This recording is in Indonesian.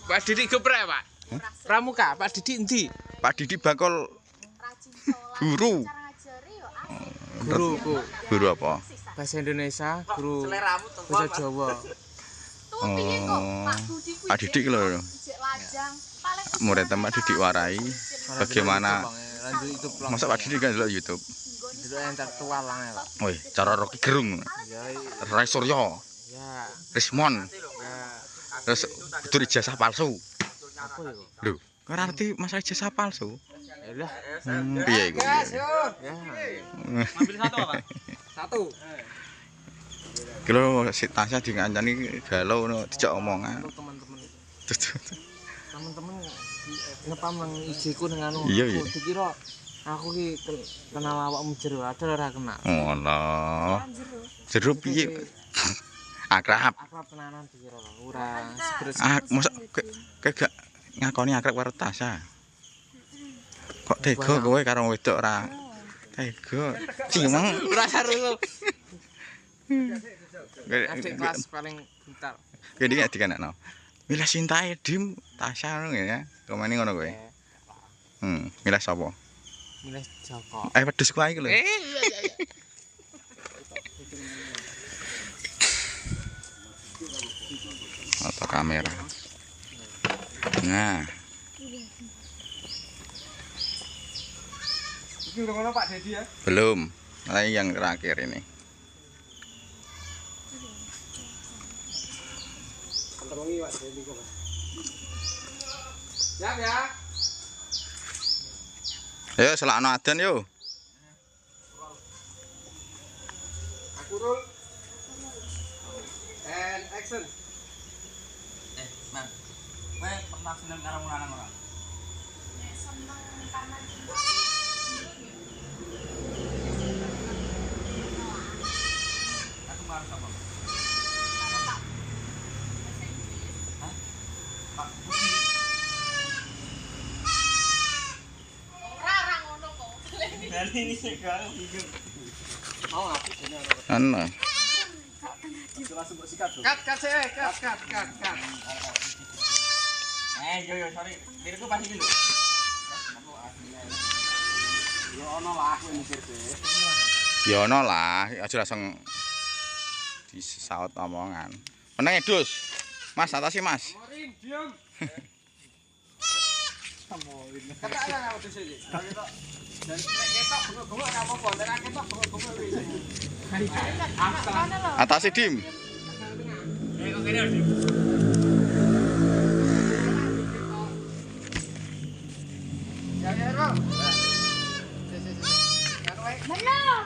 Pak Didik geprek, Pak. Pramuka, Pak Didik endi? Pak Didik bakal guru. Guru apa? Bahasa Indonesia, guru bahasa Jawa. Oh, Pak Didik lho. Murid Pak Didik warai bagaimana masa Pak Didik kan delok YouTube. Delok intelektual lah, Pak. Woi, cara Rocky Gerung. Rai Suryo. Ya. Rismon. Ya. Terus kudu ijazah palsu. Apa ya? Lho, kok ngerti masalah ijazah palsu? Ya udah. Piye iku? Ya. Ambil satu apa? Satu. Kilo si Tasya dikancani galau no dijak omongan. Teman-teman. Teman-teman ngepam nang IG-ku dengan anu. Iya, iya. Dikira aku ki kenal awakmu jero, ada ora kenal. Ngono. Jero piye? Akrab. Akrab tenanan dikira ora sebres. Mosok gak ngakoni akrab karo Tasya. Kok tega kowe karo wedok ora? Tega. Cimeng Ora saru. Adik kelas paling pintar. Jadi gak dikanakno. Milih Sintae Dim Tasya ngono ya. Komene ngono kowe. Milih sapa? Milih Joko. Wedhus kuwi iku lho. Iya. Foto kamera. Nah. Ini udah ngono Pak Dedi ya? Belum. Nah, yang terakhir ini. Antarungi Pak Dedi kok. Siap ya. Ayo selakno adan yo. Aku roll. And action. Mang. Kowe pernah seneng karo lanang ora? Nek seneng karena aku marah sama. Hah? Pak. Ora ngono kok. Dari ini sekarang bingung. Mau ngapain ini? Ana. Langsung bersikat tuh. Kat. Yo sorry. Mirku pasti dulu. Yo ono lah aku mikir deh. Ya ono lah, aja langsung disaut omongan. Meneng Dus. Mas, atasi Mas. Morin, diam. Morin. Kata ana nang wedhus iki. Dan nek ketok bengok-bengok ora apa-apa, nek ketok bengok-bengok wis. Atasi Dim. Kok kene Dim. Ya, Bro. Belum.